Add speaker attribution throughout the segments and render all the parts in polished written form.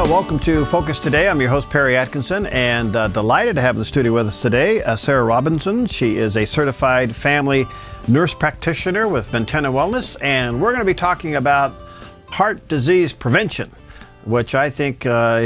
Speaker 1: Well, welcome to Focus Today. I'm your host, Perry Atkinson, and delighted to have in the studio with us today Sara Roberson. She is a certified family nurse practitioner with Ventana Wellness, and we're going to be talking about heart disease prevention, which I think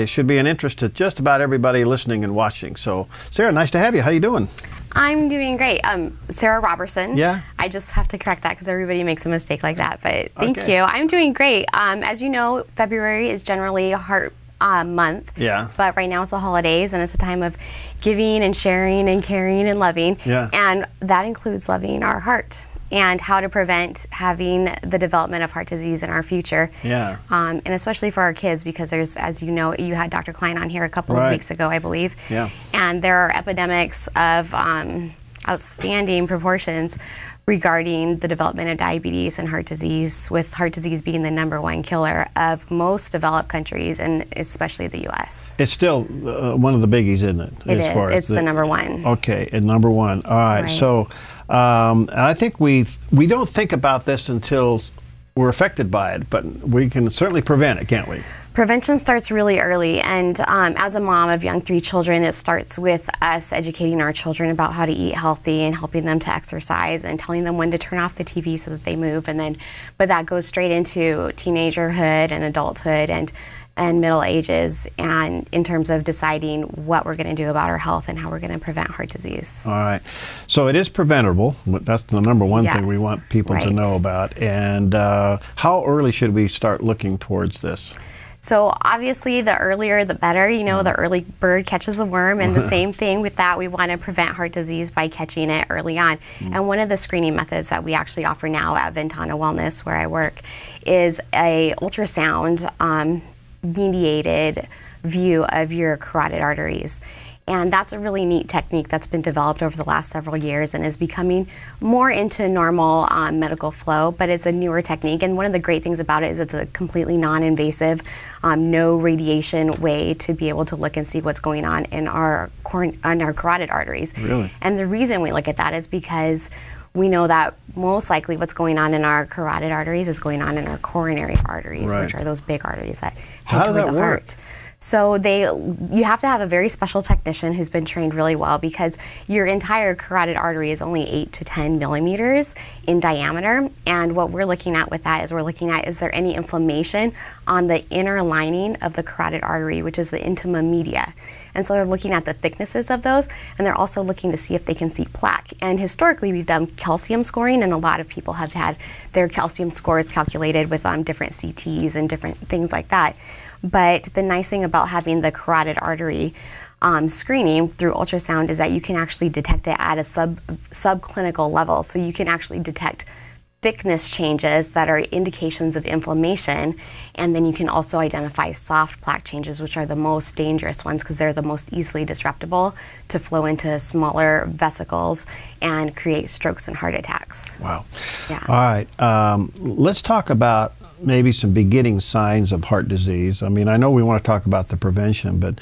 Speaker 1: should be an interest to just about everybody listening and watching. So, Sara, nice to have you. How you doing?
Speaker 2: I'm doing great. Sara Roberson.
Speaker 1: Yeah.
Speaker 2: I just have to correct that because everybody makes a mistake like that. But thank you. I'm doing great. As you know, February is generally heart month.
Speaker 1: Yeah.
Speaker 2: But right now it's the holidays, and it's a time of giving and sharing and caring and loving.
Speaker 1: Yeah.
Speaker 2: And that includes loving our heart and how to prevent having the development of heart disease in our future.
Speaker 1: Yeah.
Speaker 2: And especially for our kids, because there's, as you know, you had Dr. Klein on here a couple of weeks ago, I believe.
Speaker 1: Yeah.
Speaker 2: And there are epidemics of outstanding proportions regarding the development of diabetes and heart disease, with heart disease being the #1 killer of most developed countries, and especially the U.S.
Speaker 1: It's still one of the biggies, isn't it?
Speaker 2: It is. It's the #1.
Speaker 1: Okay, and #1. All right. So I think we don't think about this until we're affected by it, but we can certainly prevent it, can't we?
Speaker 2: Prevention starts really early, and as a mom of young 3 children, it starts with us educating our children about how to eat healthy and helping them to exercise and telling them when to turn off the TV so that they move. And then, but that goes straight into teenagerhood and adulthood and middle ages, and in terms of deciding what we're going to do about our health and how we're going to prevent heart disease.
Speaker 1: All right. So it is preventable. That's the #1 thing we want people to know about. And how early should we start looking towards this?
Speaker 2: So obviously the earlier the better. You know, the early bird catches the worm, and the same thing with that. We want to prevent heart disease by catching it early on. And one of the screening methods that we actually offer now at Ventana Wellness, where I work, is a ultrasound mediated view of your carotid arteries. And that's a really neat technique that's been developed over the last several years and is becoming more into normal medical flow, but it's a newer technique. And one of the great things about it is it's a completely non-invasive, no radiation way to be able to look and see what's going on in our carotid arteries.
Speaker 1: Really?
Speaker 2: And the reason we look at that is because we know that most likely what's going on in our carotid arteries is going on in our coronary arteries, which are those big arteries that head toward the heart. So you have to have a very special technician who's been trained really well, because your entire carotid artery is only 8 to 10 millimeters in diameter. And what we're looking at with that is we're looking at, is there any inflammation on the inner lining of the carotid artery, which is the intima media. And so they're looking at the thicknesses of those, and they're also looking to see if they can see plaque. And historically, we've done calcium scoring, and a lot of people have had their calcium scores calculated with different CTs and different things like that. But the nice thing about having the carotid artery screening through ultrasound is that you can actually detect it at a subclinical level. So you can actually detect thickness changes that are indications of inflammation, and then you can also identify soft plaque changes, which are the most dangerous ones because they're the most easily disruptible to flow into smaller vesicles and create strokes and heart attacks.
Speaker 1: Wow.
Speaker 2: Yeah.
Speaker 1: All right. Let's talk about maybe some beginning signs of heart disease. I mean, I know we want to talk about the prevention, but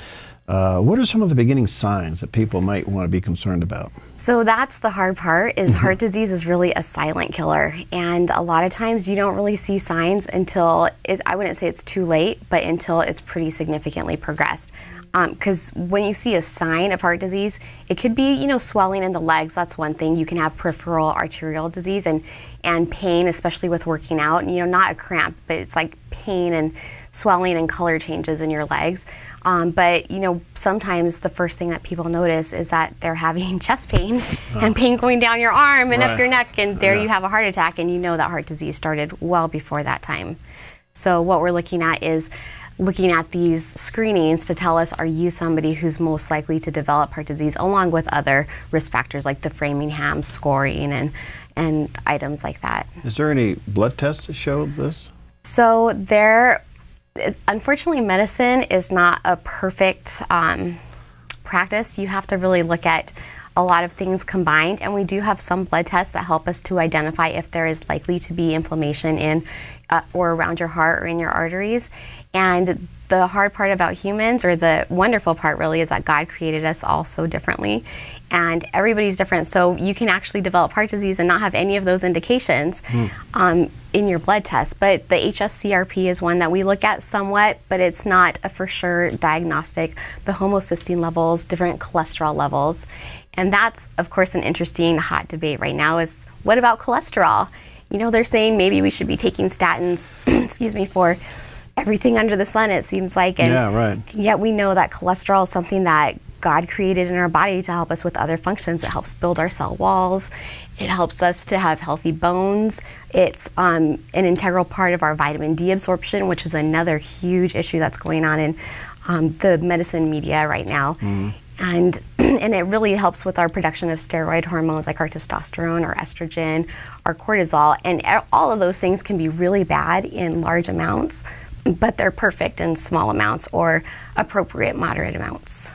Speaker 1: what are some of the beginning signs that people might want to be concerned about?
Speaker 2: So that's the hard part, is heart disease is really a silent killer. And a lot of times you don't really see signs until, I wouldn't say it's too late, but until it's pretty significantly progressed. Because when you see a sign of heart disease, it could be, you know, swelling in the legs. That's one thing. You can have peripheral arterial disease and pain, especially with working out. And, you know, not a cramp, but it's like pain and swelling and color changes in your legs. But, you know, sometimes the first thing that people notice is that they're having chest pain and pain going down your arm and up your neck, and there you have a heart attack, and you know that heart disease started well before that time. So what we're looking at is looking at these screenings to tell us, are you somebody who's most likely to develop heart disease, along with other risk factors like the Framingham scoring and items like that.
Speaker 1: Is there any blood tests to show this?
Speaker 2: So unfortunately, medicine is not a perfect practice. You have to really look at a lot of things combined, and we do have some blood tests that help us to identify if there is likely to be inflammation in or around your heart or in your arteries. And the hard part about humans, or the wonderful part really, is that God created us all so differently, and everybody's different. So you can actually develop heart disease and not have any of those indications in your blood test. But the HSCRP is one that we look at somewhat, but it's not a for sure diagnostic. The homocysteine levels, different cholesterol levels. And that's, of course, an interesting hot debate right now is, what about cholesterol? You know, they're saying maybe we should be taking statins, excuse me, for everything under the sun, it seems like. And
Speaker 1: yeah, right.
Speaker 2: Yet we know that cholesterol is something that God created in our body to help us with other functions. It helps build our cell walls. It helps us to have healthy bones. It's an integral part of our vitamin D absorption, which is another huge issue that's going on in the medicine media right now. And it really helps with our production of steroid hormones like our testosterone, our estrogen, our cortisol. And all of those things can be really bad in large amounts, but they're perfect in small amounts or appropriate moderate amounts.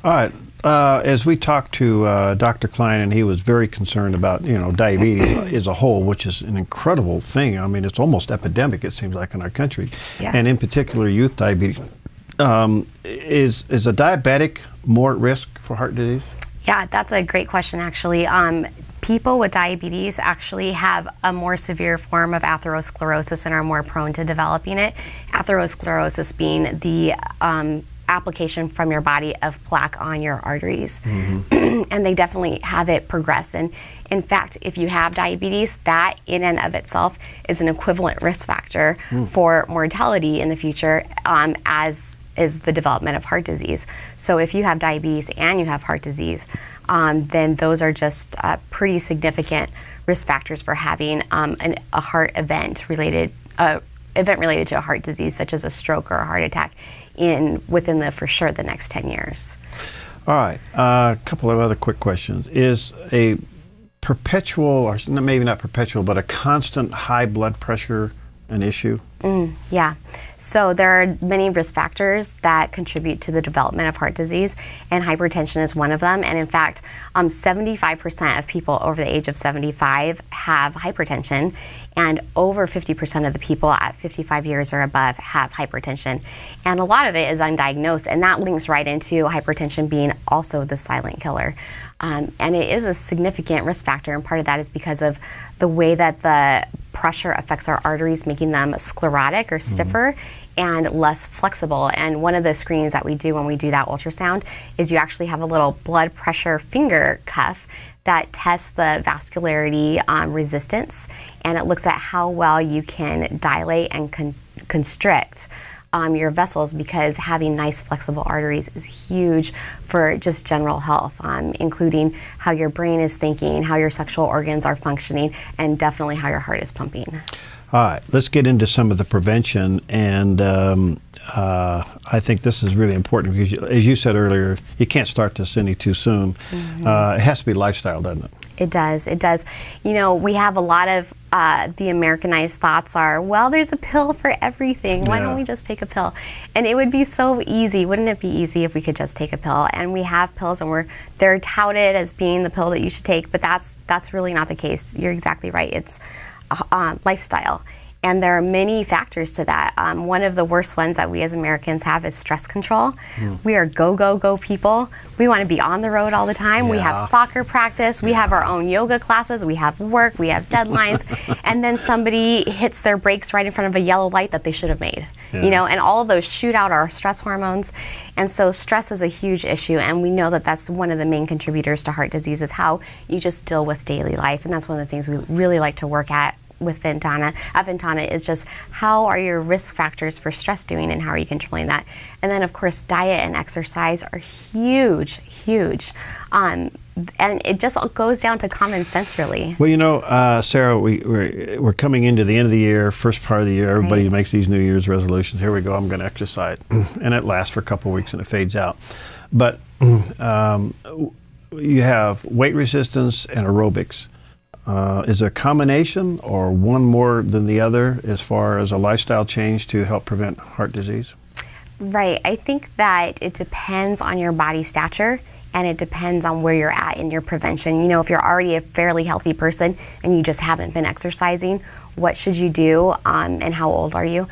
Speaker 1: All right. As we talked to Dr. Klein, and he was very concerned about, you know, diabetes as a whole, which is an incredible thing. I mean, it's almost epidemic, it seems like, in our country.
Speaker 2: Yes.
Speaker 1: And in particular, youth diabetes. Is a diabetic more at risk for heart disease?
Speaker 2: Yeah, that's a great question, actually. People with diabetes actually have a more severe form of atherosclerosis and are more prone to developing it. Atherosclerosis being the application from your body of plaque on your arteries. And they definitely have it progressed. And in fact, if you have diabetes, that in and of itself is an equivalent risk factor for mortality in the future, as is the development of heart disease. So if you have diabetes and you have heart disease, then those are just pretty significant risk factors for having a heart event related to a heart disease, such as a stroke or a heart attack, within the next 10 years.
Speaker 1: All right, a couple of other quick questions. Is a perpetual, or maybe not perpetual, but a constant high blood pressure an issue?
Speaker 2: Yeah. So there are many risk factors that contribute to the development of heart disease, and hypertension is one of them. And in fact, 75% of people over the age of 75 have hypertension, and over 50% of the people at 55 years or above have hypertension. And a lot of it is undiagnosed, and that links right into hypertension being also the silent killer. And it is a significant risk factor, and part of that is because of the way that the pressure affects our arteries, making them sclerotic or stiffer and less flexible. And one of the screenings that we do when we do that ultrasound is you actually have a little blood pressure finger cuff that tests the vascularity resistance, and it looks at how well you can dilate and constrict your vessels, because having nice flexible arteries is huge for just general health, including how your brain is thinking, how your sexual organs are functioning, and definitely how your heart is pumping.
Speaker 1: All right, let's get into some of the prevention, and I think this is really important because, as you said earlier, you can't start this any too soon. It has to be lifestyle, doesn't it?
Speaker 2: It does. It does. You know, we have a lot of the Americanized thoughts are, well, there's a pill for everything. Why don't we just take a pill? And it would be so easy. Wouldn't it be easy if we could just take a pill? And we have pills, and they're touted as being the pill that you should take, but that's really not the case. You're exactly right. It's lifestyle. And there are many factors to that. One of the worst ones that we as Americans have is stress control. We are go, go, go people. We want to be on the road all the time. We have soccer practice. We have our own yoga classes. We have work. We have deadlines. And then somebody hits their brakes right in front of a yellow light that they should have made. You know, and all of those shoot out our stress hormones. And so stress is a huge issue. And we know that that's one of the main contributors to heart disease, is how you just deal with daily life. And that's one of the things we really like to work at with Ventana. At Ventana is just, how are your risk factors for stress doing, and how are you controlling that? And then, of course, diet and exercise are huge, huge. And it just goes down to common sense, really.
Speaker 1: Well, you know, Sarah, we're coming into the end of the year, first part of the year. Everybody makes these New Year's resolutions. Here we go, I'm going to exercise. And it lasts for a couple of weeks and it fades out. But you have weight resistance and aerobics. Is there a combination, or one more than the other, as far as a lifestyle change to help prevent heart disease?
Speaker 2: Right. I think that it depends on your body stature, and it depends on where you're at in your prevention. You know, if you're already a fairly healthy person and you just haven't been exercising, what should you do, and how old are you?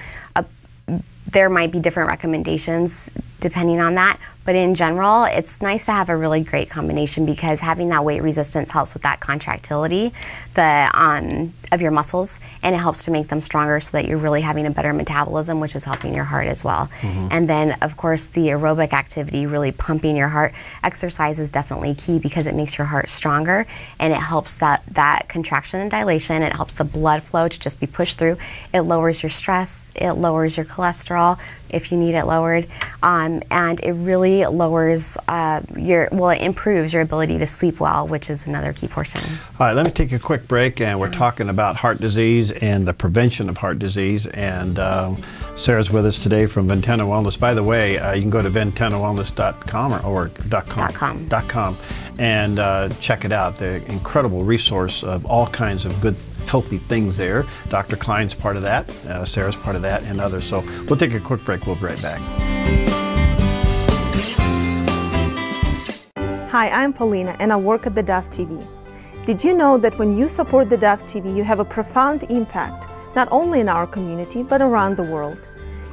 Speaker 2: there might be different recommendations depending on that, but in general, it's nice to have a really great combination, because having that weight resistance helps with that contractility of your muscles, and it helps to make them stronger so that you're really having a better metabolism, which is helping your heart as well. And then, of course, the aerobic activity, really pumping your heart. Exercise is definitely key because it makes your heart stronger, and it helps that contraction and dilation. It helps the blood flow to just be pushed through. It lowers your stress. It lowers your cholesterol if you need it lowered, and it really lowers it improves your ability to sleep well, which is another key portion.
Speaker 1: All right, let me take a quick break, and we're talking about heart disease and the prevention of heart disease. And Sarah's with us today from Ventana Wellness. By the way, you can go to ventanawellness.com or .com and check it out. The incredible resource of all kinds of good, healthy things there. Dr. Klein's part of that, Sarah's part of that, and others. So we'll take a quick break. We'll be right back.
Speaker 3: Hi, I'm Paulina, and I work at theDove TV. Did you know that when you support theDove TV, you have a profound impact, not only in our community, but around the world?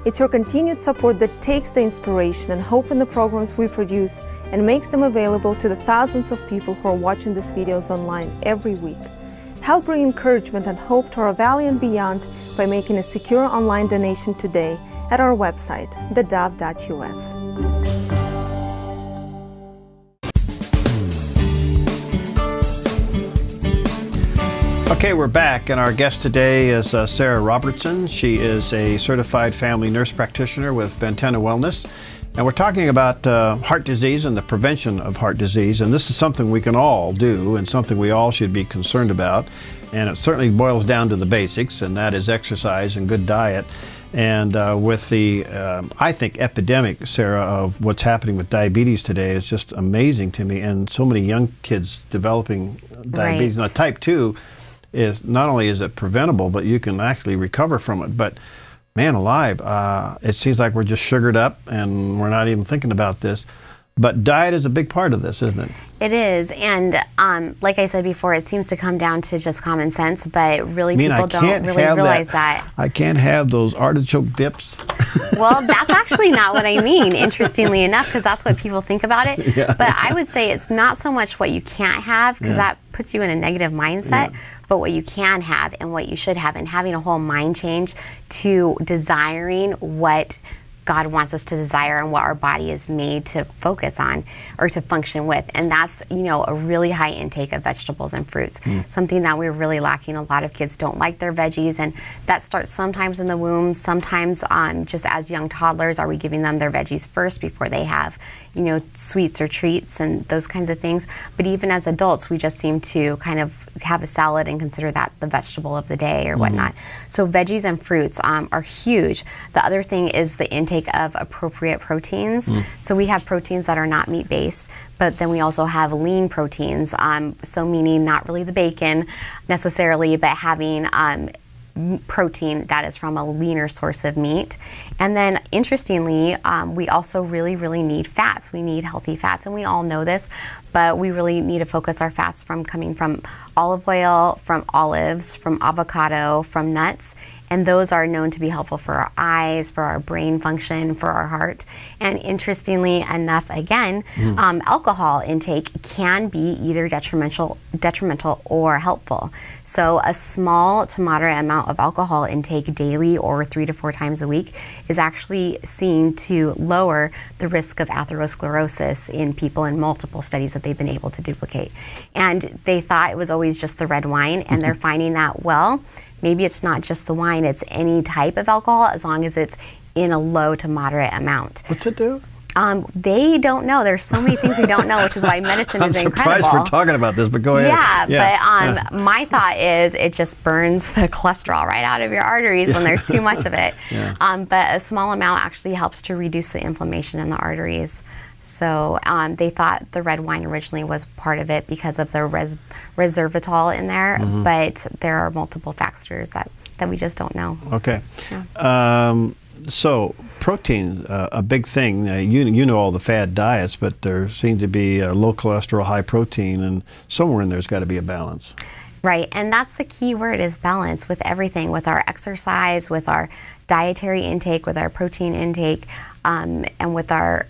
Speaker 3: It's your continued support that takes the inspiration and hope in the programs we produce and makes them available to the thousands of people who are watching these videos online every week. Help bring encouragement and hope to our valley and beyond by making a secure online donation today at our website, thedove.us.
Speaker 1: Okay, we're back, and our guest today is Sara Roberson. She is a certified family nurse practitioner with Ventana Wellness, and we're talking about heart disease and the prevention of heart disease. And this is something we can all do, and something we all should be concerned about. And it certainly boils down to the basics, and that is exercise and good diet. And with the, I think, epidemic, Sarah, of what's happening with diabetes today is just amazing to me. And so many young kids developing diabetes. Now, type 2 is not only is it preventable, but you can actually recover from it. But man alive, it seems like we're just sugared up and we're not even thinking about this. But diet is a big part of this, isn't it?
Speaker 2: It is, and like I said before, it seems to come down to just common sense, but really people don't really realize that.
Speaker 1: I can't have those artichoke dips.
Speaker 2: Well, that's actually not what I mean, interestingly enough, because that's what people think about it. Yeah. But I would say it's not so much what you can't have, because that puts you in a negative mindset, but what you can have and what you should have, and having a whole mind change to desiring what God wants us to desire and what our body is made to focus on or to function with. And that's, you know, a really high intake of vegetables and fruits, something that we're really lacking. A lot of kids don't like their veggies, and that starts sometimes in the womb, sometimes just as young toddlers. Are we giving them their veggies first before they have, you know, sweets or treats and those kinds of things? But even as adults, we just seem to kind of have a salad and consider that the vegetable of the day or whatnot. So veggies and fruits are huge. The other thing is the intake of appropriate proteins. So we have proteins that are not meat-based, but then we also have lean proteins, so meaning not really the bacon necessarily, but having protein that is from a leaner source of meat. And then interestingly, we also really need fats. We need healthy fats, and we all know this, but we really need to focus our fats from coming from olive oil, from olives, from avocado, from nuts. And those are known to be helpful for our eyes, for our brain function, for our heart. And interestingly enough, again, alcohol intake can be either detrimental or helpful. So a small to moderate amount of alcohol intake daily or 3 to 4 times a week is actually seen to lower the risk of atherosclerosis in people in multiple studies that they've been able to duplicate. And they thought it was always just the red wine, and they're finding that, well, maybe it's not just the wine, it's any type of alcohol as long as it's in a low to moderate amount.
Speaker 1: What's it do?
Speaker 2: They don't know. There's so many things we don't know, which is why medicine is incredible.
Speaker 1: I'm surprised we're talking about this, but go ahead.
Speaker 2: But my thought is it just burns the cholesterol right out of your arteries when there's too much of it. But a small amount actually helps to reduce the inflammation in the arteries. So they thought the red wine originally was part of it because of the resveratrol in there, but there are multiple factors that we just don't know.
Speaker 1: Okay. So protein, a big thing. You know all the fad diets, but there seems to be low cholesterol, high protein, and somewhere in there's got to be a balance.
Speaker 2: Right, and that's the key word, is balance with everything, with our exercise, with our dietary intake, with our protein intake, and with our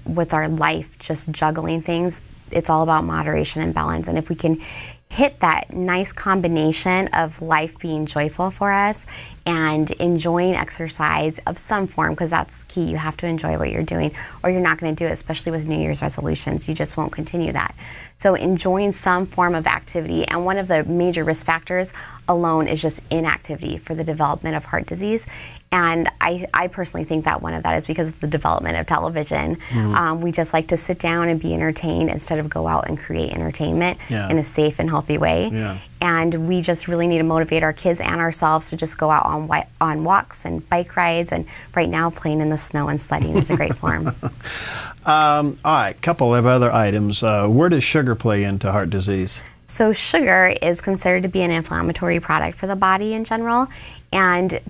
Speaker 2: life, just juggling things. It's all about moderation and balance. And if we can hit that nice combination of life being joyful for us and enjoying exercise of some form, because that's key. You have to enjoy what you're doing, or you're not going to do it, especially with New Year's resolutions. You just won't continue that. So enjoying some form of activity, and one of the major risk factors alone is just inactivity for the development of heart disease. And I personally think that one of that is because of the development of television. We just like to sit down and be entertained instead of go out and create entertainment in a safe and healthy way. And we just really need to motivate our kids and ourselves to just go out on walks and bike rides. And right now, playing in the snow and sledding is a great form.
Speaker 1: All right, couple of other items. Where does sugar play into heart disease?
Speaker 2: So sugar is considered to be an inflammatory product for the body in general. And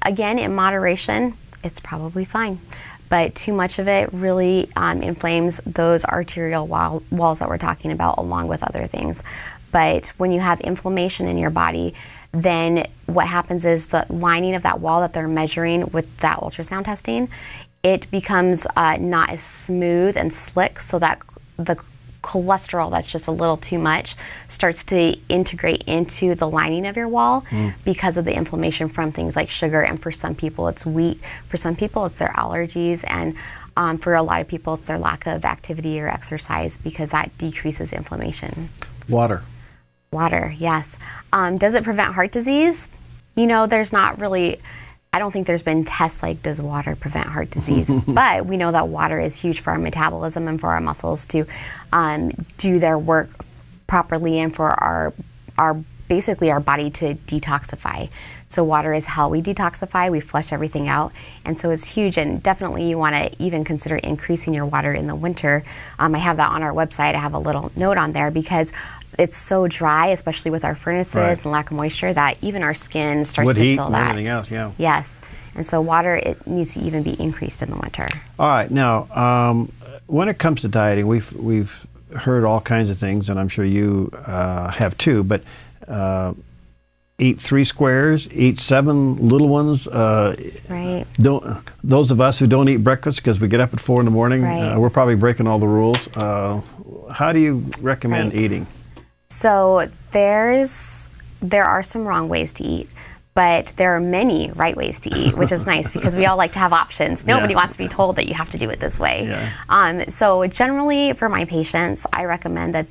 Speaker 2: again, in moderation, it's probably fine. But too much of it really inflames those arterial walls that we're talking about, along with other things. But when you have inflammation in your body, then what happens is the lining of that wall that they're measuring with that ultrasound testing, it becomes not as smooth and slick, so that the cholesterol that's just a little too much starts to integrate into the lining of your wall because of the inflammation from things like sugar. And for some people it's wheat, for some people it's their allergies, and for a lot of people it's their lack of activity or exercise, because that decreases inflammation.
Speaker 1: Water,
Speaker 2: yes. Does it prevent heart disease? You know, there's not really, I don't think there's been tests like, does water prevent heart disease? But we know that water is huge for our metabolism and for our muscles to do their work properly, and for our basically our body to detoxify. So water is how we detoxify. We flush everything out, and so it's huge. And definitely you want to even consider increasing your water in the winter. I have that on our website. I have a little note on there, because it's so dry, especially with our furnaces and lack of moisture, that even our skin starts to feel that.
Speaker 1: Everything else,
Speaker 2: Yes, and so water, it needs to even be increased in the winter.
Speaker 1: All right, now when it comes to dieting, we've heard all kinds of things, and I'm sure you have too. But eat 3 squares, eat 7 little ones.
Speaker 2: Right.
Speaker 1: Those of us who don't eat breakfast because we get up at 4 in the morning, we're probably breaking all the rules. How do you recommend eating?
Speaker 2: So there are some wrong ways to eat, but there are many right ways to eat, which is nice, because we all like to have options. Nobody wants to be told that you have to do it this way. So generally for my patients, I recommend that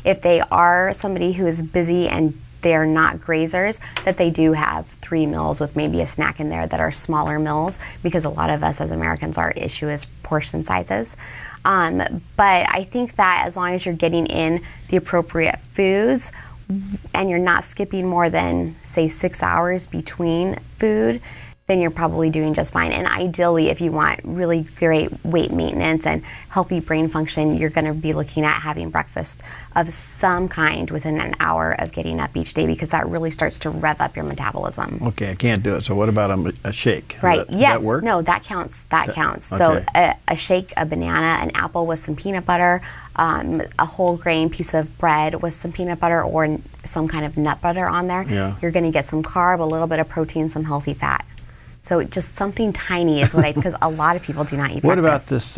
Speaker 2: if they are somebody who is busy and they're not grazers, that they do have 3 meals with maybe a snack in there that are smaller meals, because a lot of us as Americans, our issue is portion sizes. But I think that as long as you're getting in the appropriate foods and you're not skipping more than, say, 6 hours between food, then you're probably doing just fine. And ideally, if you want really great weight maintenance and healthy brain function, you're going to be looking at having breakfast of some kind within an hour of getting up each day, because that really starts to rev up your metabolism.
Speaker 1: Okay, I can't do it. So what about a shake?
Speaker 2: Right. Yes.
Speaker 1: Does that work?
Speaker 2: No, that counts. That counts.
Speaker 1: Okay.
Speaker 2: So a shake, a banana, an apple with some peanut butter, a whole grain piece of bread with some peanut butter or some kind of nut butter on there. You're going to get some carb, a little bit of protein, some healthy fat. So just something tiny is what because a lot of people do not eat breakfast.
Speaker 1: What about this,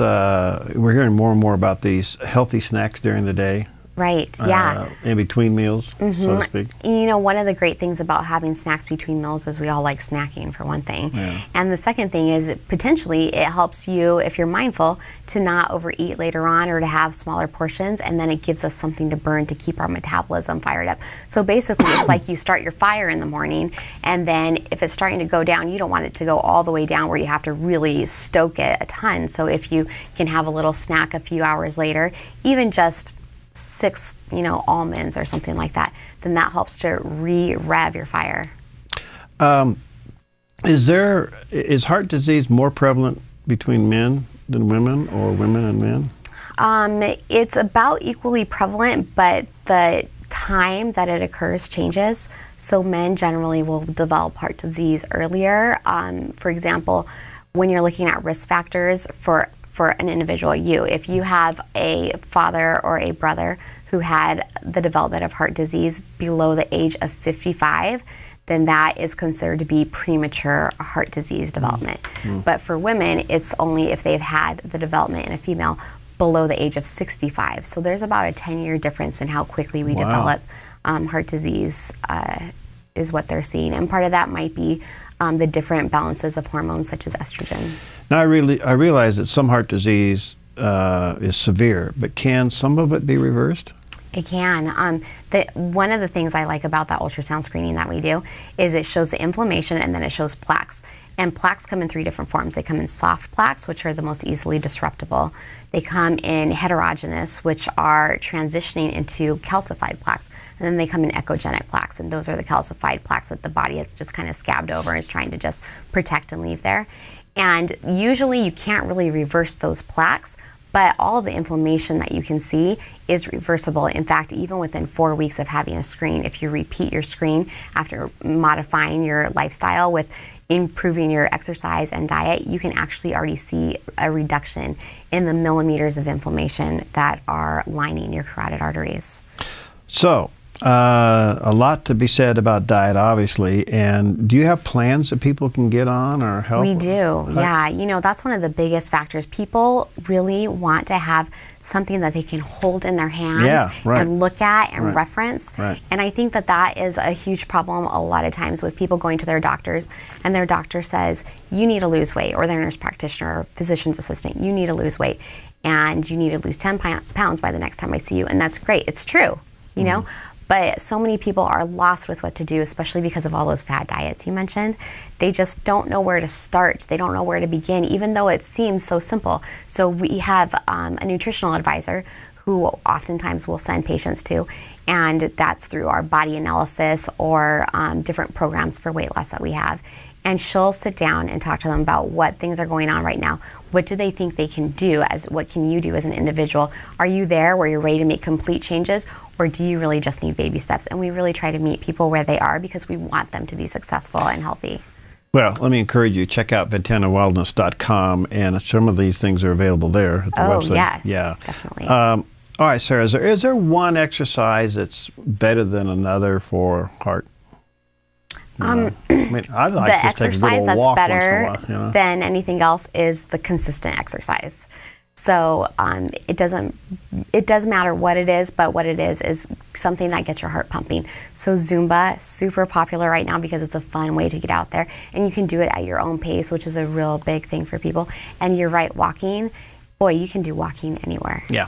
Speaker 1: we're hearing more and more about these healthy snacks during the day.
Speaker 2: Right, yeah.
Speaker 1: In between meals, so to speak.
Speaker 2: You know, one of the great things about having snacks between meals is we all like snacking, for one thing. And the second thing is potentially it helps you, if you're mindful, to not overeat later on or to have smaller portions, and then it gives us something to burn to keep our metabolism fired up. So basically it's like you start your fire in the morning, and then if it's starting to go down, you don't want it to go all the way down where you have to really stoke it a ton. So if you can have a little snack a few hours later, even just 6, almonds or something like that, then that helps to rev your fire.
Speaker 1: Is heart disease more prevalent between men than women, or women and men?
Speaker 2: It's about equally prevalent, but the time that it occurs changes. So men generally will develop heart disease earlier. For example, when you're looking at risk factors for for an individual you. If you have a father or a brother who had the development of heart disease below the age of 55, then that is considered to be premature heart disease development. But for women, it's only if they've had the development in a female below the age of 65. So there's about a 10-year difference in how quickly we develop heart disease is what they're seeing. And part of that might be the different balances of hormones such as estrogen.
Speaker 1: Now I realize that some heart disease is severe, but can some of it be reversed?
Speaker 2: It can. One of the things I like about that ultrasound screening that we do is it shows the inflammation and then it shows plaques. And plaques come in 3 different forms. They come in soft plaques, which are the most easily disruptible. They come in heterogeneous, which are transitioning into calcified plaques. And then they come in echogenic plaques, and those are the calcified plaques that the body has just kind of scabbed over and is trying to just protect and leave there. And usually you can't really reverse those plaques, but all of the inflammation that you can see is reversible. In fact, even within 4 weeks of having a screen, if you repeat your screen after modifying your lifestyle with improving your exercise and diet, you can actually already see a reduction in the millimeters of inflammation that are lining your carotid arteries.
Speaker 1: So, a lot to be said about diet, obviously. And do you have plans that people can get on or help?
Speaker 2: We do, yeah. You know, that's one of the biggest factors. People really want to have something that they can hold in their hands and look at and reference. And I think that that is a huge problem a lot of times with people going to their doctors, and their doctor says, you need to lose weight, or their nurse practitioner or physician's assistant, you need to lose weight, and you need to lose 10 pounds by the next time I see you. And that's great. It's true, you know? But so many people are lost with what to do, especially because of all those fad diets you mentioned. They just don't know where to start. They don't know where to begin, even though it seems so simple. So we have a nutritional advisor who oftentimes we'll send patients to, and that's through our body analysis or different programs for weight loss that we have. And she'll sit down and talk to them about what things are going on right now. What do they think they can do? What can you do as an individual? Are you there where you're ready to make complete changes? Or do you really just need baby steps? And we really try to meet people where they are because we want them to be successful and healthy.
Speaker 1: Well, let me encourage you, check out VentanaWellness.com, and some of these things are available there at the website.
Speaker 2: Yes, definitely.
Speaker 1: All right, Sarah, is there one exercise that's better than another for heart? I mean, I like
Speaker 2: the exercise that's better than anything else is the consistent exercise. So it does matter what it is, but what it is something that gets your heart pumping. So Zumba, super popular right now because it's a fun way to get out there, and you can do it at your own pace, which is a real big thing for people. And you're right, walking, boy, you can do walking anywhere.
Speaker 1: Yeah,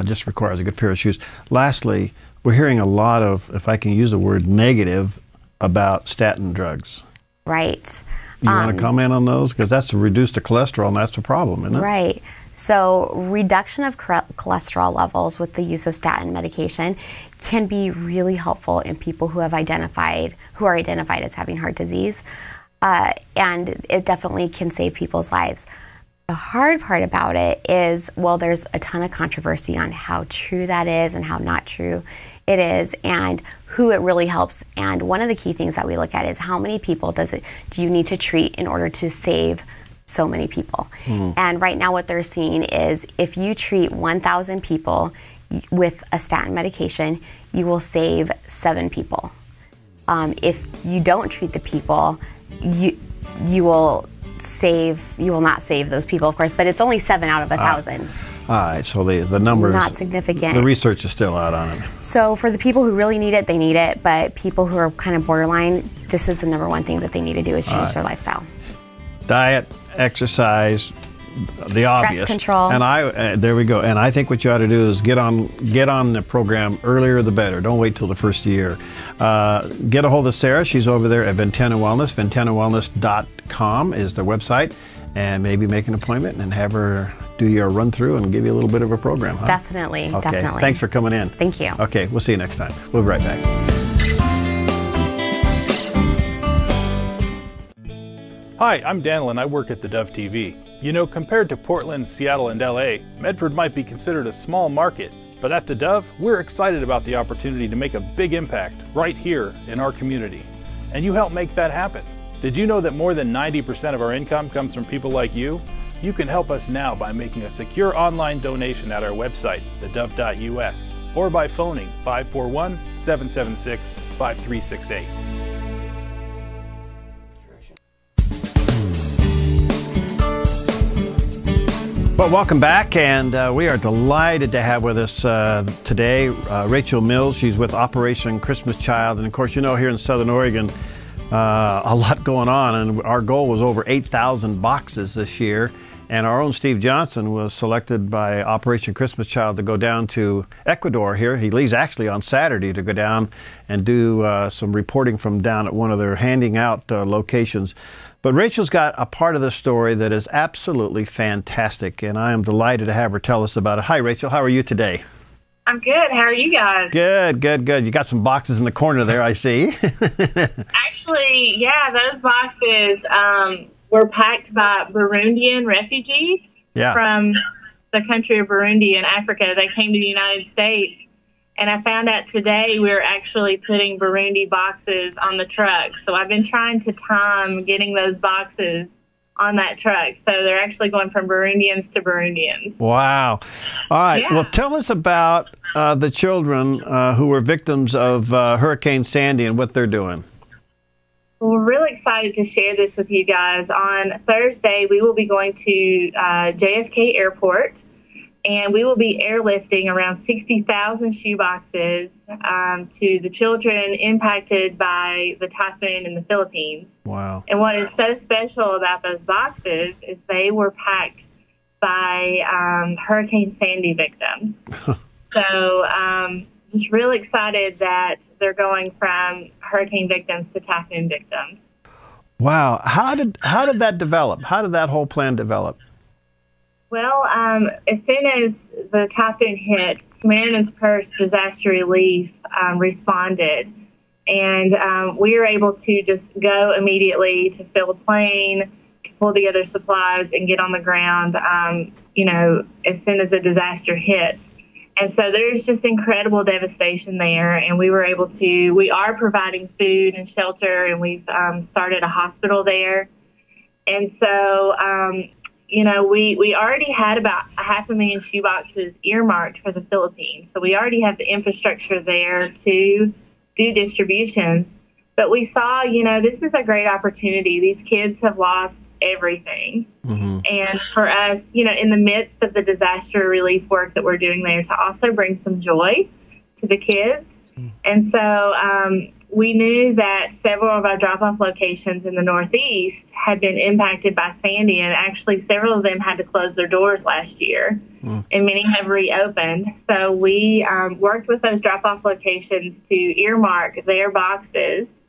Speaker 1: just requires a good pair of shoes. Lastly, we're hearing a lot of, if I can use the word, negative about statin drugs.
Speaker 2: Right.
Speaker 1: You want to comment on those? Because that's reduced the cholesterol, and that's the problem, isn't it?
Speaker 2: Right. So reduction of cholesterol levels with the use of statin medication can be really helpful in people who are identified as having heart disease, and it definitely can save people's lives. The hard part about it is, well, there's a ton of controversy on how true that is and how not true it is, and who it really helps. And one of the key things that we look at is how many people do you need to treat in order to save so many people. And right now what they're seeing is if you treat 1,000 people with a statin medication, you will save 7 people. If you don't treat the people, you will not save those people, of course, but it's only 7 out of 1,000.
Speaker 1: All right, so the numbers,
Speaker 2: not significant.
Speaker 1: The research is still out on it.
Speaker 2: So for the people who really need it, they need it, but people who are kind of borderline, this is the #1 thing that they need to do is change their lifestyle.
Speaker 1: Diet, exercise, the obvious.
Speaker 2: Stress control.
Speaker 1: And there we go. And I think what you ought to do is get on the program earlier the better. Don't wait till the first year. Get a hold of Sarah. She's over there at Ventana Wellness. VentanaWellness.com is the website. And maybe make an appointment and have her do your run through and give you a little bit of a program. Huh?
Speaker 2: Definitely.
Speaker 1: Okay.
Speaker 2: Definitely.
Speaker 1: Thanks for coming in.
Speaker 2: Thank you.
Speaker 1: Okay. We'll see you next time. We'll be right back.
Speaker 4: Hi, I'm Daniel and I work at theDove TV. You know, compared to Portland, Seattle, and LA, Medford might be considered a small market, but at theDove, we're excited about the opportunity to make a big impact right here in our community. And you help make that happen. Did you know that more than 90% of our income comes from people like you? You can help us now by making a secure online donation at our website, theDove.us, or by phoning 541-776-5368.
Speaker 1: Well, welcome back, and we are delighted to have with us today Rachael Mills. She's with Operation Christmas Child, and of course, you know, here in Southern Oregon, a lot going on, and our goal was over 8,000 boxes this year, and our own Steve Johnson was selected by Operation Christmas Child to go down to Ecuador here. He leaves actually on Saturday to go down and do some reporting from down at one of their handing out locations. But Rachael's got a part of the story that is absolutely fantastic, and I am delighted to have her tell us about it. Hi, Rachael. How are you today?
Speaker 5: I'm good. How are you guys?
Speaker 1: Good, good, good. You got some boxes in the corner there, I see.
Speaker 5: Actually, yeah, those boxes were packed by Burundian refugees from the country of Burundi in Africa. They came to the United States. And I found out today we're actually putting Burundi boxes on the truck. So I've been trying to time getting those boxes on that truck. So they're actually going from Burundians to Burundians.
Speaker 1: Wow. All right.
Speaker 5: Yeah.
Speaker 1: Well, tell us about the children who were victims of Hurricane Sandy and what they're doing.
Speaker 5: Well, we're really excited to share this with you guys. On Thursday, we will be going to JFK Airport. And we will be airlifting around 60,000 shoeboxes to the children impacted by the typhoon in the Philippines.
Speaker 1: Wow.
Speaker 5: And what is so special about those boxes is they were packed by Hurricane Sandy victims. So just really excited that they're going from hurricane victims to typhoon victims.
Speaker 1: Wow. How did that develop? How did that whole plan develop?
Speaker 5: Well, as soon as the typhoon hit, Samaritan's Purse Disaster Relief responded, and we were able to just go immediately to fill a plane, to pull together supplies, and get on the ground, you know, as soon as the disaster hits. And so there's just incredible devastation there, and we were able to, we are providing food and shelter, and we've started a hospital there. And so, you know, we already had about 500,000 shoeboxes earmarked for the Philippines. So we already have the infrastructure there to do distributions. But we saw, you know, this is a great opportunity. These kids have lost everything. Mm-hmm. And for us, you know, in the midst of the disaster relief work that we're doing there, to also bring some joy to the kids. Mm-hmm. And so we knew that several of our drop-off locations in the Northeast had been impacted by Sandy, and actually several of them had to close their doors last year, and many have reopened. So we worked with those drop-off locations to earmark their boxes,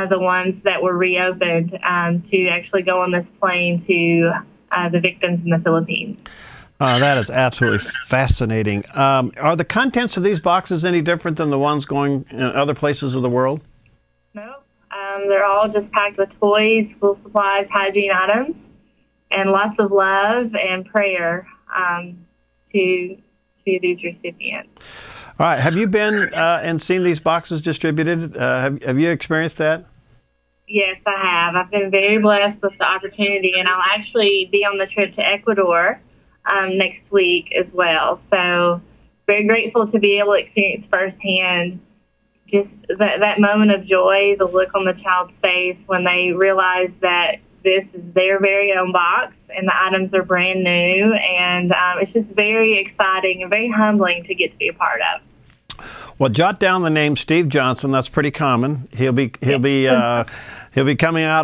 Speaker 5: the ones that were reopened, to actually go on this plane to the victims in the Philippines.
Speaker 1: That is absolutely fascinating. Are the contents of these boxes any different than the ones going in other places of the world?
Speaker 5: No. They're all just packed with toys, school supplies, hygiene items, and lots of love and prayer to these recipients.
Speaker 1: All right. Have you been and seen these boxes distributed? Have you experienced that?
Speaker 5: Yes, I have. I've been very blessed with the opportunity, and I'll actually be on the trip to Ecuador next week as well. So very grateful to be able to experience firsthand just that moment of joy, the look on the child's face when they realize that this is their very own box and the items are brand new. And it's just very exciting and very humbling to get to be a part of.
Speaker 1: Well, jot down the name Steve Johnson. That's pretty common. He'll be coming out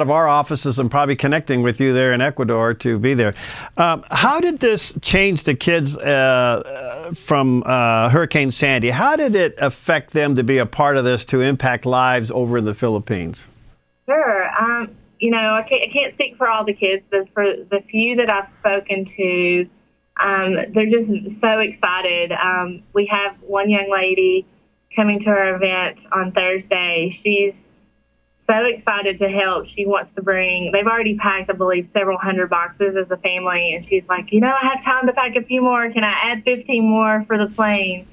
Speaker 1: of our offices and probably connecting with you there in Ecuador to be there. How did this change the kids from Hurricane Sandy? How did it affect them to be a part of this to impact lives over in the Philippines?
Speaker 5: Sure. You know, I can't speak for all the kids, but for the few that I've spoken to, they're just so excited. We have one young lady coming to our event on Thursday. She's so excited to help. She wants to bring, they've already packed, I believe, several hundred boxes as a family. And she's like, you know, I have time to pack a few more. Can I add 15 more for the plane?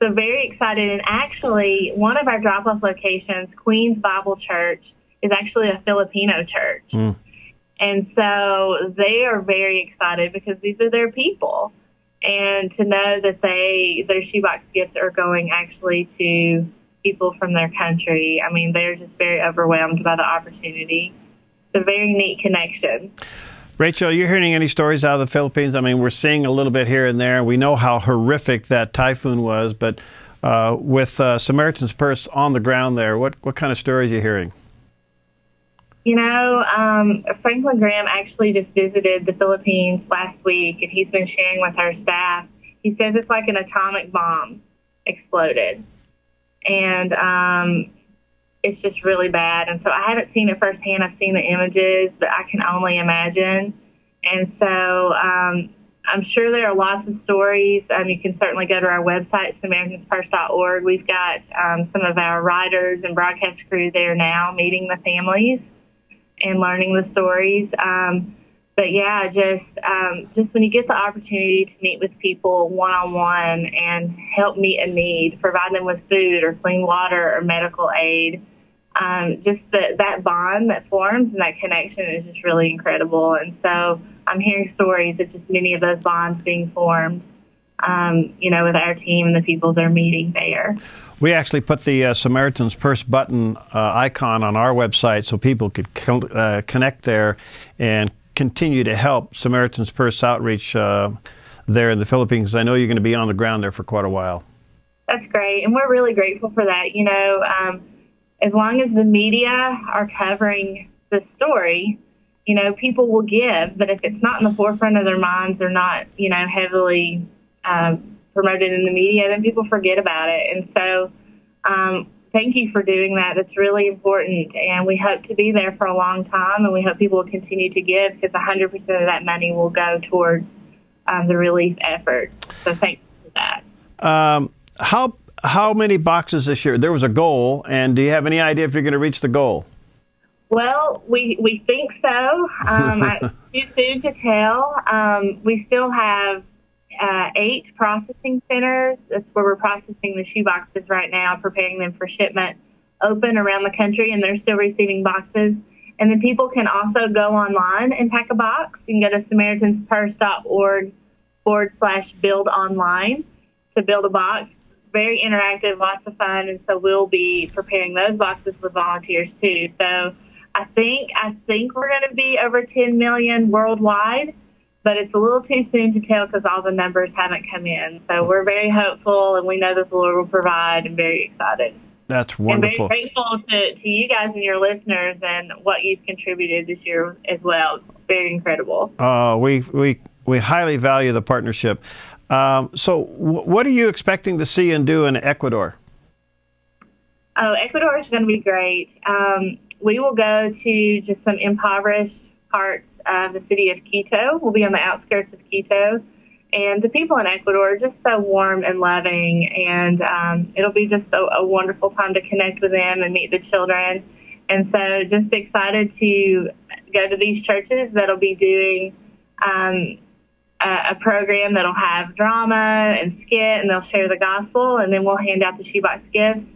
Speaker 5: So very excited. And actually, one of our drop-off locations, Queen's Bible Church, is actually a Filipino church. And so they are very excited because these are their people. And to know that their shoebox gifts are going actually to people from their country, I mean, they're just very overwhelmed by the opportunity. It's a very neat connection.
Speaker 1: Rachael, you're hearing any stories out of the Philippines? I mean, we're seeing a little bit here and there. We know how horrific that typhoon was, but with Samaritan's Purse on the ground there, what kind of stories are you hearing?
Speaker 5: You know, Franklin Graham actually just visited the Philippines last week, and he's been sharing with our staff. He says it's like an atomic bomb exploded, and it's just really bad. And so I haven't seen it firsthand. I've seen the images, but I can only imagine. And so I'm sure there are lots of stories. You can certainly go to our website, SamaritansPurse.org. We've got some of our writers and broadcast crew there now meeting the families and learning the stories. But yeah, just when you get the opportunity to meet with people one-on-one and help meet a need, provide them with food or clean water or medical aid, just that bond that forms and that connection is just really incredible. And so I'm hearing stories of just many of those bonds being formed, you know, with our team and the people they're meeting there.
Speaker 1: We actually put the Samaritan's Purse button icon on our website so people could connect there and continue to help Samaritan's Purse outreach there in the Philippines. I know you're going to be on the ground there for quite a while.
Speaker 5: That's great, and we're really grateful for that. You know, as long as the media are covering the story, you know, people will give, but if it's not in the forefront of their minds or not, you know, heavily promoted in the media, then people forget about it. And so thank you for doing that. That's really important. And we hope to be there for a long time, and we hope people will continue to give because 100% of that money will go towards the relief efforts. So thank you for that. How many boxes this year? There was a goal, and do you have any idea if you're going to reach the goal? Well, we think so. Too soon to tell. We still have 8 processing centers. That's where we're processing the shoe boxes right now, preparing them for shipment, open around the country, and they're still receiving boxes. And then people can also go online and pack a box. You can go to SamaritansPurse.org/build online to build a box. It's very interactive, lots of fun, and so we'll be preparing those boxes with volunteers too. So I think we're going to be over 10 million worldwide, but it's a little too soon to tell because all the numbers haven't come in. So we're very hopeful, and we know that the Lord will provide, and very excited.
Speaker 1: That's wonderful.
Speaker 5: And very grateful to you guys and your listeners and what you've contributed this year as well. It's very incredible.
Speaker 1: We highly value the partnership. So what are you expecting to see and do in Ecuador?
Speaker 5: Oh, Ecuador is going to be great. We will go to just some impoverished parts of the city of Quito. We'll be on the outskirts of Quito. And the people in Ecuador are just so warm and loving. And it'll be just a wonderful time to connect with them and meet the children. And so just excited to go to these churches that'll be doing a program that'll have drama and skit, and they'll share the gospel, and then we'll hand out the shoebox gifts.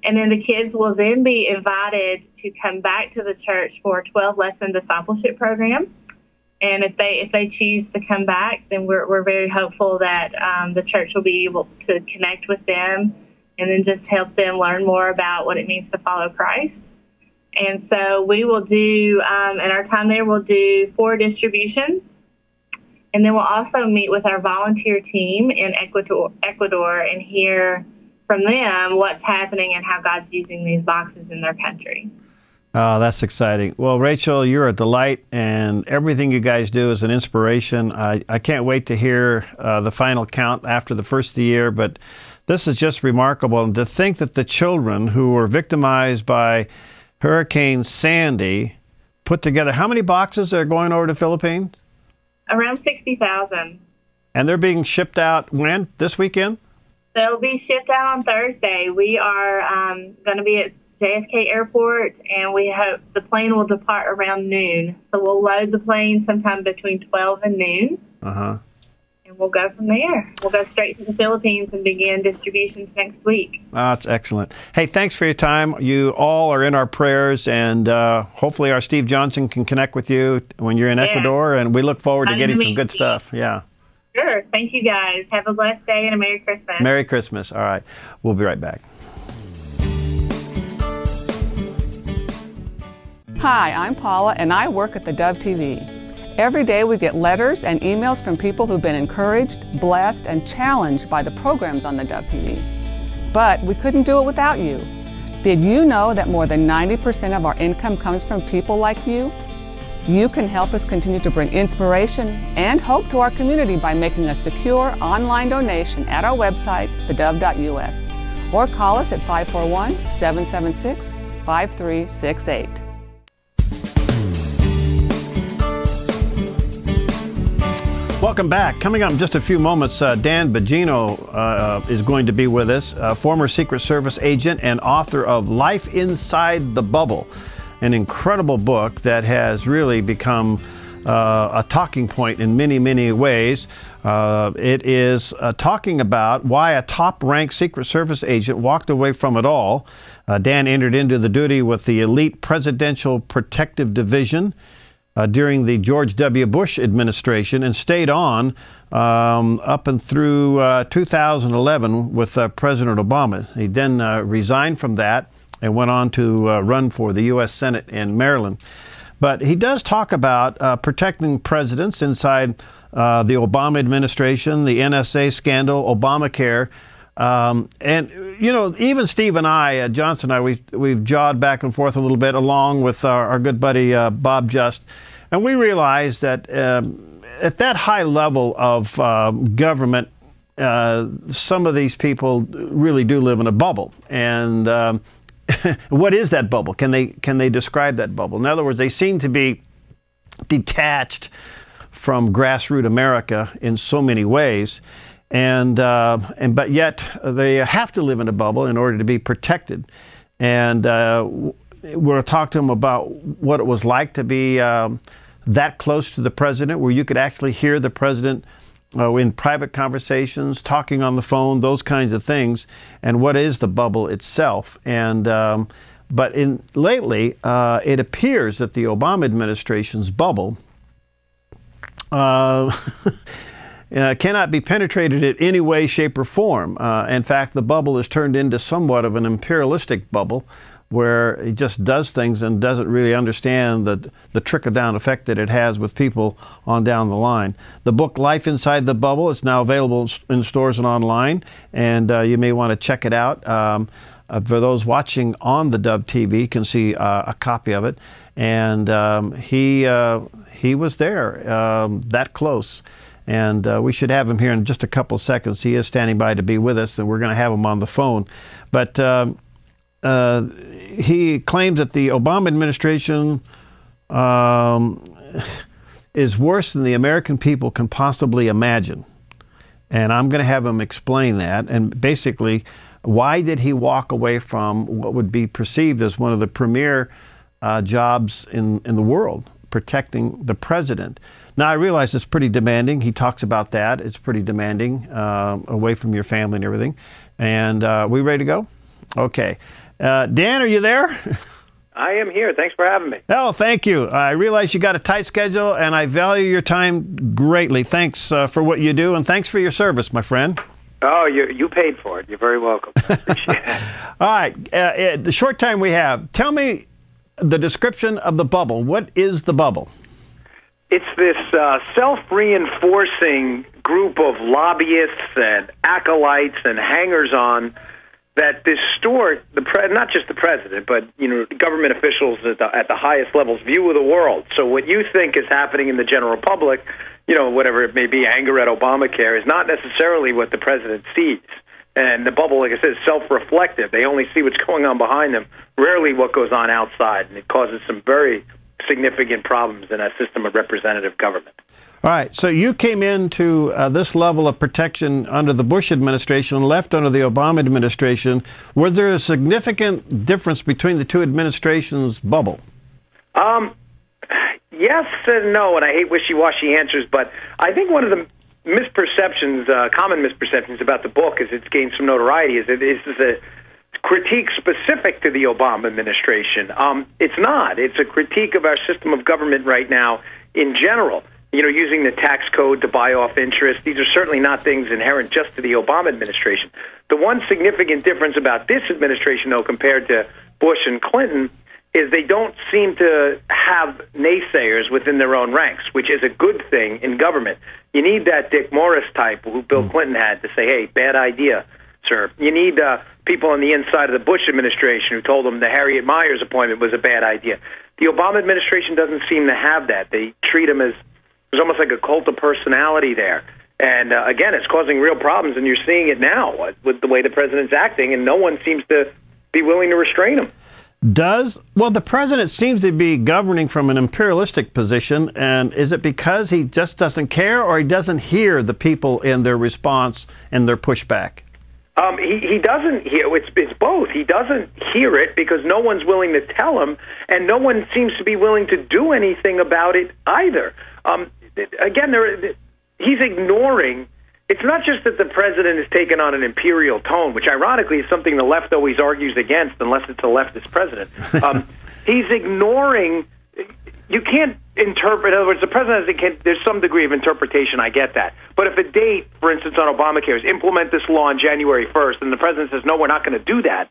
Speaker 5: And then the kids will then be invited to come back to the church for a 12-lesson discipleship program. And if they choose to come back, then we're very hopeful that the church will be able to connect with them and then just help them learn more about what it means to follow Christ. And so we will do, in our time there, we'll do 4 distributions. And then we'll also meet with our volunteer team in Ecuador and hear from them what's happening and how God's using these boxes in their country.
Speaker 1: Oh, that's exciting. Well, Rachael, you're a delight, and everything you guys do is an inspiration. I can't wait to hear the final count after the first of the year, but this is just remarkable. And to think that the children who were victimized by Hurricane Sandy put together, how many boxes are going over to the Philippines?
Speaker 5: Around 60,000.
Speaker 1: And they're being shipped out when? This weekend?
Speaker 5: They'll be shipped out on Thursday. We are going to be at JFK Airport, and we hope the plane will depart around noon. So we'll load the plane sometime between 12 and noon. and we'll go from there. We'll go straight to the Philippines and begin distributions next week.
Speaker 1: That's excellent. Hey, thanks for your time. You all are in our prayers, and hopefully our Steve Johnson can connect with you when you're in Ecuador, and we look forward to getting some good stuff. Yeah.
Speaker 5: Sure. Thank you, guys. Have a blessed day and a Merry Christmas.
Speaker 1: Merry Christmas. All right. We'll be right back.
Speaker 6: Hi, I'm Paula, and I work at theDove TV. Every day we get letters and emails from people who've been encouraged, blessed, and challenged by the programs on theDove TV. But we couldn't do it without you. Did you know that more than 90% of our income comes from people like you? You can help us continue to bring inspiration and hope to our community by making a secure online donation at our website, thedove.us, or call us at 541-776-5368.
Speaker 1: Welcome back. Coming up in just a few moments, Dan Bongino is going to be with us, former Secret Service agent and author of Life Inside the Bubble, an incredible book that has really become a talking point in many, many ways. It is talking about why a top-ranked Secret Service agent walked away from it all. Dan entered into the duty with the elite Presidential Protective Division during the George W. Bush administration and stayed on up and through 2011 with President Obama. He then resigned from that and went on to run for the U.S. Senate in Maryland. But he does talk about protecting presidents inside the Obama administration, the NSA scandal, Obamacare. And, you know, even Steve and I, Johnson and I, we've jawed back and forth a little bit along with our good buddy Bob Just. And we realized that at that high level of government, some of these people really do live in a bubble. And what is that bubble? Can they describe that bubble? In other words, they seem to be detached from grassroots America in so many ways. But yet they have to live in a bubble in order to be protected. And we'll talk to them about what it was like to be that close to the president, where you could actually hear the president in private conversations, talking on the phone, those kinds of things, and what is the bubble itself. And but lately, it appears that the Obama administration's bubble cannot be penetrated in any way, shape, or form. In fact, the bubble has turned into somewhat of an imperialistic bubble, where it just does things and doesn't really understand the trickle-down effect that it has with people on down the line. The book Life Inside the Bubble is now available in stores and online, and you may want to check it out. For those watching on the Dove TV, can see a copy of it. And he was there, that close. And we should have him here in just a couple of seconds. He is standing by to be with us, and we're going to have him on the phone. But he claims that the Obama administration is worse than the American people can possibly imagine. And I'm going to have him explain that. And basically, why did he walk away from what would be perceived as one of the premier jobs in the world, protecting the president? Now, I realize it's pretty demanding. He talks about that. It's pretty demanding, away from your family and everything. And we ready to go? Okay. Dan, are you there?
Speaker 7: I am here. Thanks for having me.
Speaker 1: Oh, thank you. I realize you got a tight schedule, and I value your time greatly. Thanks for what you do, and thanks for your service, my friend.
Speaker 7: Oh, you paid for it. You're very welcome. I appreciate it.
Speaker 1: All right. The short time we have, tell me the description of the bubble. What is the bubble?
Speaker 7: It's this self-reinforcing group of lobbyists and acolytes and hangers-on that distort not just the president, but government officials at the highest levels' view of the world. So what you think is happening in the general public, whatever it may be, anger at Obamacare, is not necessarily what the president sees. And the bubble, like I said, is self-reflective. They only see what's going on behind them, rarely what goes on outside, and it causes some very significant problems in a system of representative government.
Speaker 1: All right, so you came into this level of protection under the Bush administration and left under the Obama administration. Was there a significant difference between the two administrations' bubble?
Speaker 7: Yes and no, and I hate wishy-washy answers, but I think one of the misperceptions, common misperceptions about the book as it's gained some notoriety is a critique specific to the Obama administration. It's not. It's a critique of our system of government right now in general. You know, using the tax code to buy off interest. These are certainly not things inherent just to the Obama administration. The one significant difference about this administration, though, compared to Bush and Clinton, is they don't seem to have naysayers within their own ranks, which is a good thing in government. You need that Dick Morris type who Bill Clinton had to say, hey, bad idea, sir. You need people on the inside of the Bush administration who told them the Harriet Miers appointment was a bad idea. The Obama administration doesn't seem to have that. They treat him as there's almost like a cult of personality there. And, again, it's causing real problems, and you're seeing it now with the way the president's acting, and no one seems to be willing to restrain him.
Speaker 1: Well, the president seems to be governing from an imperialistic position, and is it because he just doesn't care, or he doesn't hear the people in their response and their pushback?
Speaker 7: He doesn't hear. It's both. He doesn't hear it because no one's willing to tell him, and no one seems to be willing to do anything about it either. Again, he's ignoring. It's not just that the president has taken on an imperial tone, which ironically is something the left always argues against unless it's a leftist president. He's ignoring. You can't interpret. In other words, the president, there's some degree of interpretation. I get that. But if a date, for instance, on Obamacare is implement this law on January 1st, and the president says, no, we're not going to do that,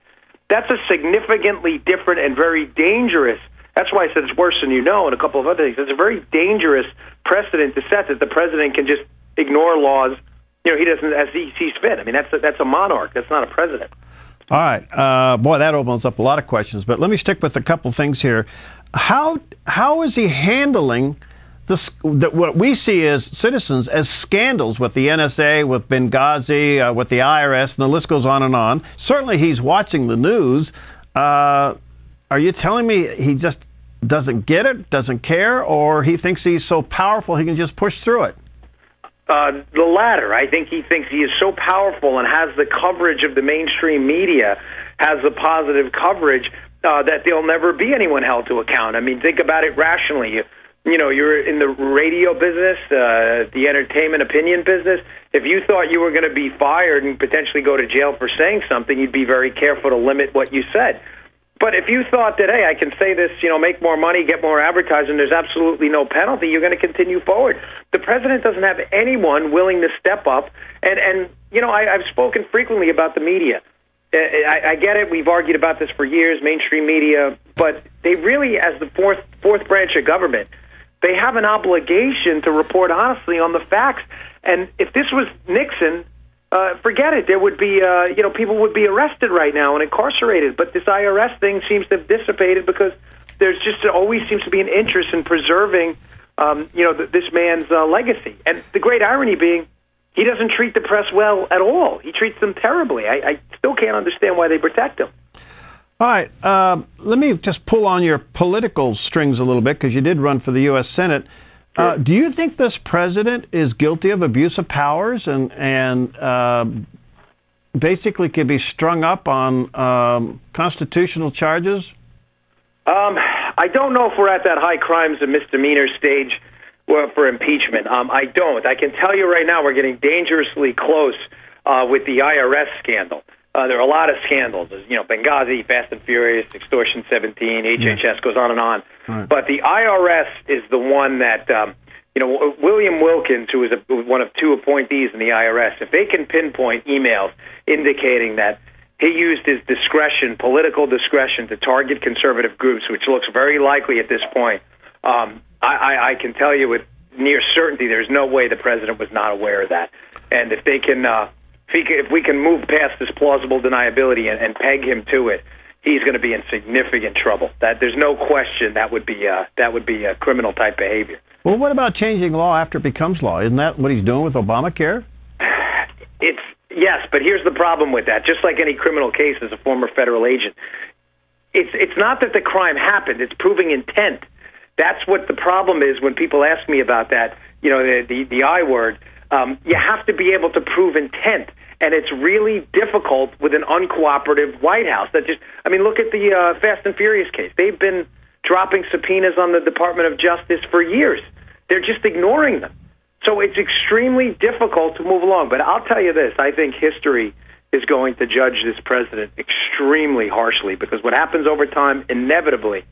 Speaker 7: that's a significantly different and very dangerous. That's why I said it's worse than you know, and a couple of other things. It's a very dangerous precedent to set that the president can just ignore laws. You know, he doesn't as he sees fit. I mean, that's a monarch. That's not a president.
Speaker 1: All right. Boy, that opens up a lot of questions. But let me stick with a couple things here. How is he handling what we see as citizens as scandals with the NSA, with Benghazi, with the IRS, and the list goes on and on? Certainly he's watching the news. Are you telling me he just doesn't get it, doesn't care, or he thinks he's so powerful he can just push through it?
Speaker 7: The latter. I think he thinks he is so powerful and has the coverage of the mainstream media, has the positive coverage, that there'll never be anyone held to account. I mean, think about it rationally. You know, you're in the radio business, the entertainment opinion business. If you thought you were going to be fired and potentially go to jail for saying something, you'd be very careful to limit what you said. But if you thought that, hey, I can say this, you know, make more money, get more advertising, there's absolutely no penalty, you're going to continue forward. The president doesn't have anyone willing to step up. And you know, I've spoken frequently about the media. I get it. We've argued about this for years, mainstream media. But they really, as the fourth branch of government, they have an obligation to report honestly on the facts. And if this was Nixon, forget it. There would be, you know, people would be arrested right now and incarcerated. But this IRS thing seems to have dissipated because there's just always seems to be an interest in preserving, you know, this man's legacy. And the great irony being, he doesn't treat the press well at all. He treats them terribly. I still can't understand why they protect him.
Speaker 1: All right. Let me just pull on your political strings a little bit because you did run for the U.S. Senate. Sure. Do you think this president is guilty of abuse of powers and basically could be strung up on constitutional charges?
Speaker 7: I don't know if we're at that high crimes and misdemeanor stage for impeachment. I don't. I can tell you right now we're getting dangerously close with the IRS scandal. There are a lot of scandals. There's, you know, Benghazi, Fast and Furious, Extortion 17, HHS, goes on and on. Right. But the IRS is the one that, you know, William Wilkins, who is one of two appointees in the IRS, if they can pinpoint emails indicating that he used his discretion, political discretion, to target conservative groups, which looks very likely at this point, I can tell you with near certainty there's no way the president was not aware of that. And if they can, if we can move past this plausible deniability and peg him to it, he's going to be in significant trouble. That there's no question that would be a criminal type behavior.
Speaker 1: Well, what about changing law after it becomes law? Isn't that what he's doing with Obamacare?
Speaker 7: Yes, but here's the problem with that. Just like any criminal case as a former federal agent, it's not that the crime happened; it's proving intent. That's what the problem is when people ask me about that. You know, the I word. You have to be able to prove intent, and it's really difficult with an uncooperative White House. I mean, look at the Fast and Furious case. They've been dropping subpoenas on the Department of Justice for years. They're just ignoring them. So it's extremely difficult to move along. But I'll tell you this, I think history is going to judge this president extremely harshly, because what happens over time inevitably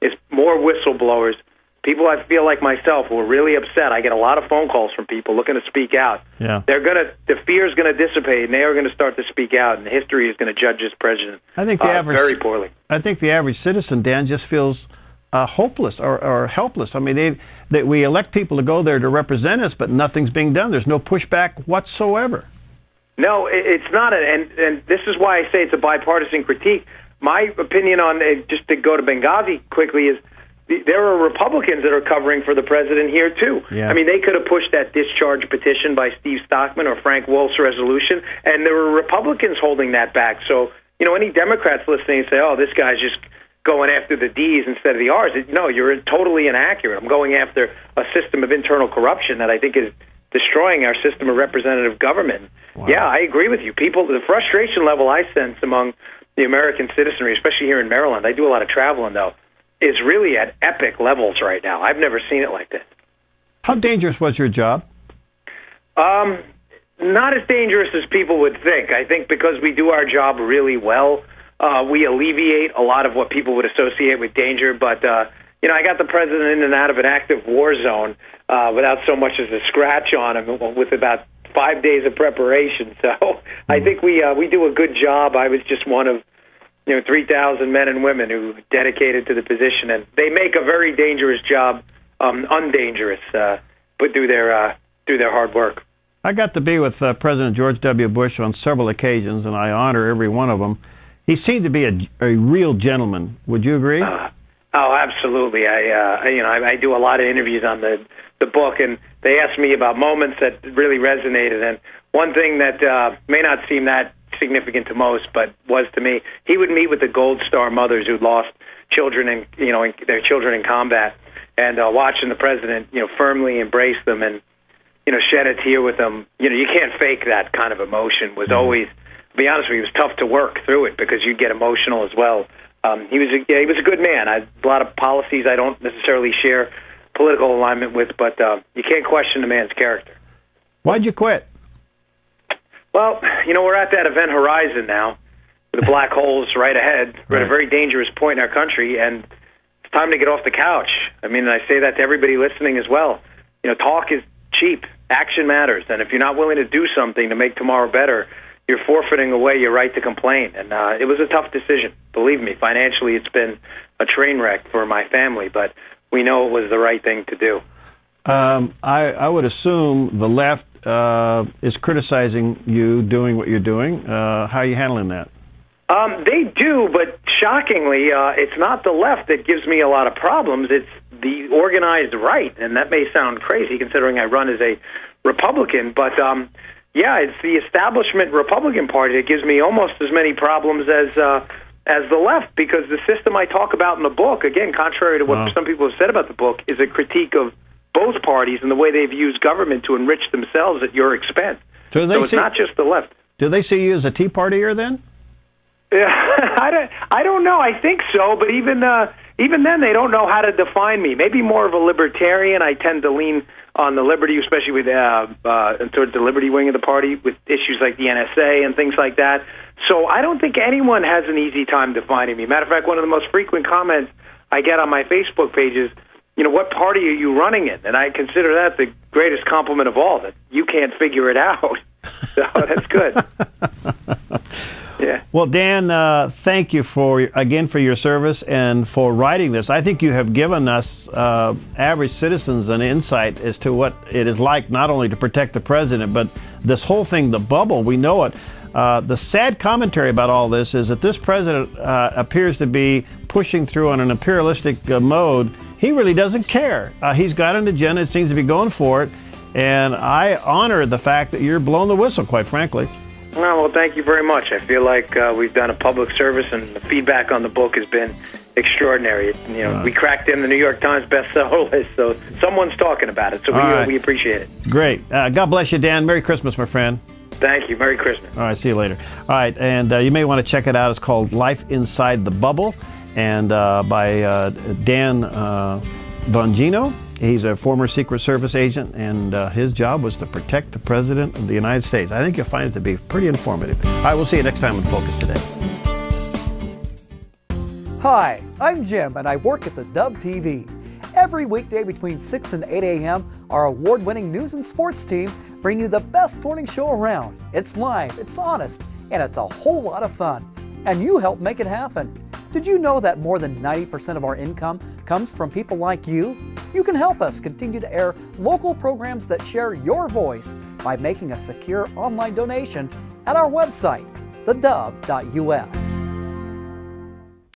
Speaker 7: is more whistleblowers. People I feel like myself who are really upset. I get a lot of phone calls from people looking to speak out.
Speaker 1: Yeah.
Speaker 7: The fear is going to dissipate, and they are going to start to speak out, and history is going to judge this president very poorly.
Speaker 1: I think the average citizen, Dan, just feels hopeless or helpless. I mean, we elect people to go there to represent us, but nothing's being done. There's no pushback whatsoever.
Speaker 7: No, it's not, and this is why I say it's a bipartisan critique. My opinion on it, just to go to Benghazi quickly, is there are Republicans that are covering for the president here, too.
Speaker 1: Yeah.
Speaker 7: I mean, they could have pushed that discharge petition by Steve Stockman or Frank Wolf's resolution, and there were Republicans holding that back. So, any Democrats listening say, oh, this guy's just going after the D's instead of the R's. No, you're totally inaccurate. I'm going after a system of internal corruption that I think is destroying our system of representative government. Wow. Yeah, I agree with you. People, the frustration level I sense among the American citizenry, especially here in Maryland, I do a lot of traveling, though, is really at epic levels right now. I've never seen it like this.
Speaker 1: How dangerous was your job?
Speaker 7: Not as dangerous as people would think. I think because we do our job really well, we alleviate a lot of what people would associate with danger. But, I got the president in and out of an active war zone without so much as a scratch on him, with about 5 days of preparation. So I think we do a good job. I was just one of 3,000 men and women who dedicated to the position, and they make a very dangerous job undangerous, but do their hard work.
Speaker 1: I got to be with President George W. Bush on several occasions, and I honor every one of them. He seemed to be a real gentleman. Would you agree?
Speaker 7: Oh, absolutely. I do a lot of interviews on the book, and they ask me about moments that really resonated. And one thing that may not seem that significant to most, but was to me, he would meet with the Gold Star mothers who'd lost children in their children in combat, and watching the president firmly embrace them and shed a tear with them. You can't fake that kind of emotion. Was always, to be honest with you, it was tough to work through it because you get emotional as well. He was a good man. A lot of policies I don't necessarily share political alignment with, but you can't question the man's character.
Speaker 1: Why'd you quit?
Speaker 7: Well, we're at that event horizon now, with the black holes right ahead. We're at a very dangerous point in our country, and it's time to get off the couch. I mean, I say that to everybody listening as well. Talk is cheap. Action matters. And if you're not willing to do something to make tomorrow better, you're forfeiting away your right to complain. And it was a tough decision. Believe me, financially, it's been a train wreck for my family, but we know it was the right thing to do.
Speaker 1: I would assume the left is criticizing you doing what you're doing. How are you handling that?
Speaker 7: They do, but shockingly, it's not the left that gives me a lot of problems. It's the organized right, and that may sound crazy considering I run as a Republican, but it's the establishment Republican Party that gives me almost as many problems as the left, because the system I talk about in the book, again, contrary to what some people have said about the book, is a critique of both parties and the way they've used government to enrich themselves at your expense. So it's not just the left.
Speaker 1: Do they see you as a Tea Partier then?
Speaker 7: Yeah, I don't know. I think so, but even then, they don't know how to define me. Maybe more of a libertarian. I tend to lean on the liberty, especially with towards the liberty wing of the party, with issues like the NSA and things like that. So I don't think anyone has an easy time defining me. Matter of fact, one of the most frequent comments I get on my Facebook page is, what party are you running in? And I consider that the greatest compliment of all, that you can't figure it out. So that's good. Yeah.
Speaker 1: Well, Dan, thank you for your service and for writing this. I think you have given us average citizens an insight as to what it is like not only to protect the president, but this whole thing, the bubble, we know it. The sad commentary about all this is that this president appears to be pushing through on an imperialistic mode. He really doesn't care. He's got an agenda, seems to be going for it, and I honor the fact that you're blowing the whistle, quite frankly.
Speaker 7: Well, thank you very much. I feel like we've done a public service, and the feedback on the book has been extraordinary. We cracked in the New York Times bestseller list, so someone's talking about it, so we appreciate it.
Speaker 1: Great. God bless you, Dan. Merry Christmas, my friend.
Speaker 7: Thank you. Merry Christmas.
Speaker 1: All right, see you later. All right, and you may want to check it out. It's called Life Inside the Bubble, and by Dan Bongino. He's a former Secret Service agent, and his job was to protect the President of the United States. I think you'll find it to be pretty informative. All right, we'll see you next time on Focus Today.
Speaker 8: Hi, I'm Jim, and I work at theDove TV. Every weekday between 6 and 8 a.m., our award-winning news and sports team bring you the best morning show around. It's live, it's honest, and it's a whole lot of fun. And you help make it happen. Did you know that more than 90% of our income comes from people like you? You can help us continue to air local programs that share your voice by making a secure online donation at our website, thedove.us.